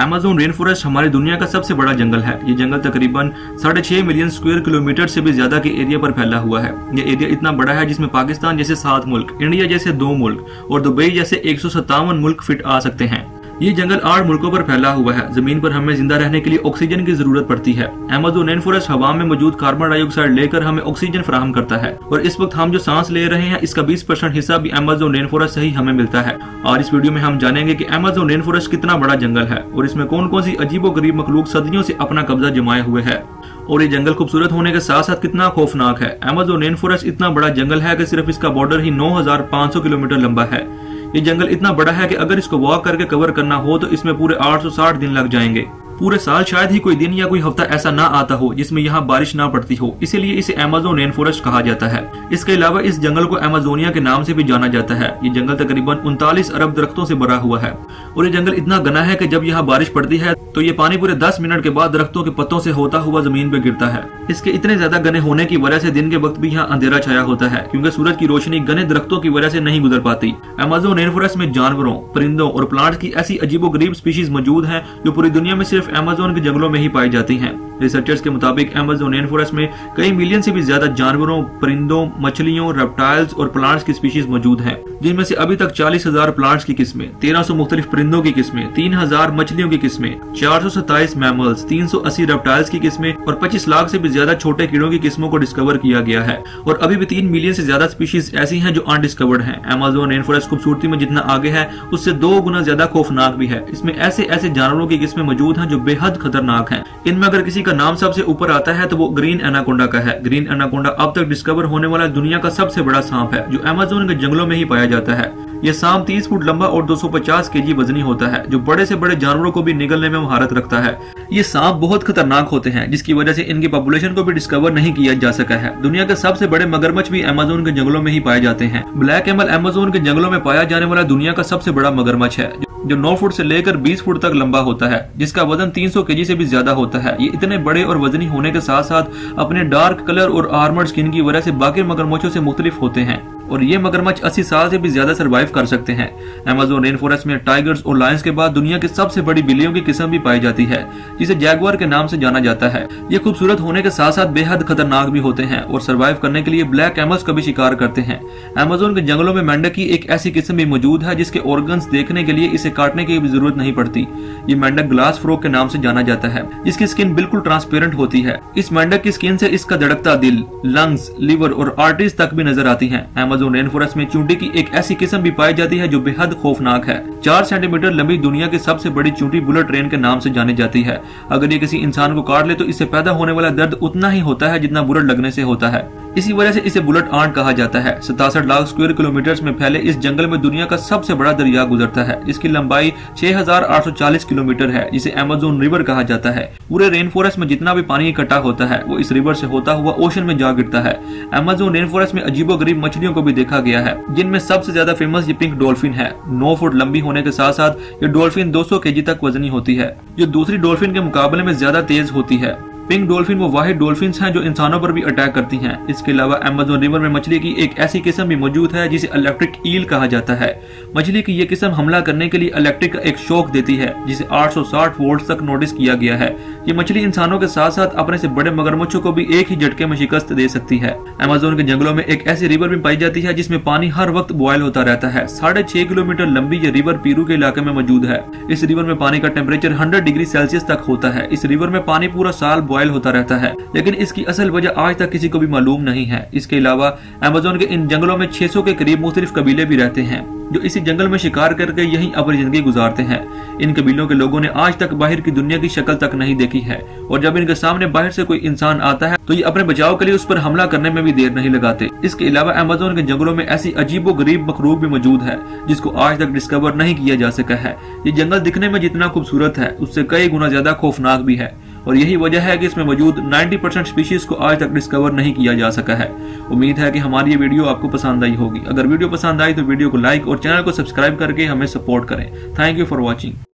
Amazon rain forest हमारी दुनिया का सबसे बड़ा जंगल है। ये जंगल तकरीबन 6.5 मिलियन स्क्वायर किलोमीटर से भी ज्यादा के एरिया पर फैला हुआ है। ये एरिया इतना बड़ा है जिसमें पाकिस्तान जैसे 7 मुल्क, इंडिया जैसे 2 मुल्क और दुबई जैसे 157 मुल्क फिट आ सकते हैं। ये जंगल 8 मुल्कों पर फैला हुआ है। जमीन पर हमें जिंदा रहने के लिए ऑक्सीजन की जरूरत पड़ती है। अमेज़न रेन फॉरेस्ट हवा में मौजूद कार्बन डाइऑक्साइड लेकर हमें ऑक्सीजन फराहम करता है और इस वक्त हम जो सांस ले रहे हैं इसका 20% हिस्सा भी अमेज़न रेन फॉरेस्ट से ही हमें मिलता है। और इस वीडियो में हम जानेंगे कि अमेज़न रेन फॉरेस्ट कितना बड़ा जंगल है और इसमें कौन कौन सी अजीबोगरीब मखलूक सदियों से अपना कब्जा जमाए हुए है और ये जंगल खूबसूरत होने के साथ साथ कितना खौफनाक है। अमेज़न रेन फॉरेस्ट इतना बड़ा जंगल है कि सिर्फ इसका बॉर्डर ही 9500 किलोमीटर लंबा है। ये जंगल इतना बड़ा है कि अगर इसको वॉक करके कवर करना हो तो इसमें पूरे 860 दिन लग जाएंगे। पूरे साल शायद ही कोई दिन या कोई हफ्ता ऐसा ना आता हो जिसमें यहाँ बारिश ना पड़ती हो, इसीलिए इसे अमेज़न रेन फॉरेस्ट कहा जाता है। इसके अलावा इस जंगल को अमेज़ोनिया के नाम से भी जाना जाता है। ये जंगल तकरीबन 39 अरब दरख्तों से भरा हुआ है और ये जंगल इतना घना है कि जब यहाँ बारिश पड़ती है तो ये पानी पूरे 10 मिनट के बाद दरख्तों के पत्तों से होता हुआ जमीन पे गिरता है। इसके इतने ज्यादा घने होने की वजह से दिन के वक्त भी यहाँ अंधेरा छाया होता है क्योंकि सूरज की रोशनी घने दरख्तों की वजह से नहीं गुजर पाती। अमेज़न रेन फॉरेस्ट में जानवरों, परिंदों और प्लांट्स की ऐसी अजीबोगरीब स्पीशीज मौजूद हैं जो पूरी दुनिया में सिर्फ अमेज़न के जंगलों में ही पाई जाती हैं। रिसर्चर्स के मुताबिक अमेज़न रेन फॉरेस्ट में कई मिलियन से भी ज्यादा जानवरों, परिंदों, मछलियों, रेप्टाइल्स और प्लांट्स की स्पीशीज मौजूद हैं, जिनमें से अभी तक 40,000 प्लांट्स की किस्में, 1300 मुख्तलिफ परिंदों की किस्में, 3000 मछलियों की किस्में, 427 मैमल्स, 380 रेप्टाइल्स की किस्में और 25 लाख से भी ज्यादा छोटे कीड़ों की किस्मों को डिस्कवर किया गया है। और अभी भी 3 मिलियन से ज्यादा स्पीशीज ऐसी हैं जो अनडिस्कवर्ड हैं। अमेज़न रेन फॉरेस्ट खूबसूरती में जितना आगे है उससे 2 गुना ज्यादा खौफनाक भी है। इसमें ऐसे ऐसे जानवरों की किस्में मौजूद हैं जो बेहद खतरनाक हैं। इनमें अगर किसी का नाम सबसे ऊपर आता है तो वो ग्रीन एनाकोंडा का है। ग्रीन एनाकोंडा अब तक डिस्कवर होने वाला दुनिया का सबसे बड़ा सांप है जो अमेज़न के जंगलों में ही पाया जाता है। यह सांप 30 फुट लंबा और 250 केजी वजनी होता है जो बड़े से बड़े जानवरों को भी निगलने में महारत रखता है। ये सांप बहुत खतरनाक होते हैं जिसकी वजह से इनकी पॉपुलेशन को भी डिस्कवर नहीं किया जा सका है। दुनिया के सबसे बड़े मगरमच्छ भी अमेज़न के जंगलों में ही पाए जाते हैं। ब्लैक कैमल अमेज़न के जंगलों में पाया जाने वाला दुनिया का सबसे बड़ा मगरमच्छ है जो 9 फुट से लेकर 20 फुट तक लंबा होता है, जिसका वजन 300 केजी से भी ज्यादा होता है। ये इतने बड़े और वजनी होने के साथ साथ अपने डार्क कलर और आर्मर्ड स्किन की वजह से बाकी मगरमच्छों से मुख्तलिफ होते हैं और ये मगरमच्छ 80 साल से भी ज्यादा सर्वाइव कर सकते हैं। अमेज़न रेन फॉरेस्ट में टाइगर्स और लायंस के बाद दुनिया की सबसे बड़ी बिल्लियों की किस्म भी पाई जाती है जिसे जैगुआर के नाम से जाना जाता है। ये खूबसूरत होने के साथ साथ बेहद खतरनाक भी होते हैं और सर्वाइव करने के लिए ब्लैक कैमल्स का भी शिकार करते हैं। अमेज़न के जंगलों में मेंढक की एक ऐसी किस्म भी मौजूद है जिसके ऑर्गन्स देखने के लिए इसे काटने की भी जरूरत नहीं पड़ती। ये मेंढक ग्लास फ्रॉग के नाम से जाना जाता है जिसकी स्किन बिल्कुल ट्रांसपेरेंट होती है। इस मेंढक की स्किन से इसका धड़कता दिल, लंग्स, लिवर और आर्टरीज तक भी नजर आती है। अमेज़न रेन फॉरेस्ट में चूंटी की एक ऐसी किस्म भी पाई जाती है जो बेहद खौफनाक है। 4 सेंटीमीटर लंबी दुनिया की सबसे बड़ी चूंटी बुलेट ट्रेन के नाम से जानी जाती है। अगर ये किसी इंसान को काट ले तो इससे पैदा होने वाला दर्द उतना ही होता है जितना बुलेट लगने से होता है। इसी वजह से इसे बुलेट आंट कहा जाता है। 67 लाख स्क्वायर किलोमीटर में फैले इस जंगल में दुनिया का सबसे बड़ा दरिया गुजरता है। इसकी लंबाई 6840 किलोमीटर है जिसे अमेज़न रिवर कहा जाता है। पूरे रेन फॉरेस्ट में जितना भी पानी इकट्ठा होता है वो इस रिवर से होता हुआ ओशन में जा गिरता है। अमेज़न रेन फॉरेस्ट में अजीबोगरीब मछलियों को भी देखा गया है जिनमें सबसे ज्यादा फेमस ये पिंक डॉल्फिन है। 9 फुट लंबी होने के साथ साथ ये डॉल्फिन 200 केजी तक वजनी होती है जो दूसरी डॉल्फिन के मुकाबले में ज्यादा तेज होती है। पिंक डॉल्फिन वो वाहिद डॉल्फिन्स हैं जो इंसानों पर भी अटैक करती हैं। इसके अलावा अमेज़न रिवर में मछली की एक ऐसी किस्म भी मौजूद है जिसे इलेक्ट्रिक ईल कहा जाता है। मछली की ये किस्म हमला करने के लिए इलेक्ट्रिक का एक शॉक देती है जिसे 860 वोल्ट तक नोटिस किया गया है। ये मछली इंसानों के साथ साथ अपने से बड़े मगरमच्छों को भी एक ही झटके में शिकस्त दे सकती है। अमेज़न के जंगलों में एक ऐसी रिवर भी पाई जाती है जिसमें पानी हर वक्त बॉयल होता रहता है। 6.5 किलोमीटर लंबी ये रिवर पेरू के इलाके में मौजूद है। इस रिवर में पानी का टेम्परेचर 100 डिग्री सेल्सियस तक होता है। इस रिवर में पानी पूरा साल बॉयल होता रहता है लेकिन इसकी असल वजह आज तक किसी को भी मालूम नहीं है। इसके अलावा अमेज़न के इन जंगलों में 600 के करीब मुख्तलिफ कबीले भी रहते हैं जो इसी जंगल में शिकार करके यहीं अपनी जिंदगी गुजारते हैं। इन कबीलों के लोगों ने आज तक बाहर की दुनिया की शक्ल तक नहीं देखी है और जब इनके सामने बाहर से कोई इंसान आता है तो ये अपने बचाव के लिए उस पर हमला करने में भी देर नहीं लगाते। इसके अलावा अमेज़न के जंगलों में ऐसी अजीबोगरीब मखलूक भी मौजूद है जिसको आज तक डिस्कवर नहीं किया जा सका है। ये जंगल दिखने में जितना खूबसूरत है उससे कई गुना ज्यादा खौफनाक भी है और यही वजह है कि इसमें मौजूद 90% स्पीशीज को आज तक डिस्कवर नहीं किया जा सका है। उम्मीद है कि हमारी ये वीडियो आपको पसंद आई होगी। अगर वीडियो पसंद आई तो वीडियो को लाइक और चैनल को सब्सक्राइब करके हमें सपोर्ट करें। Thank you for watching.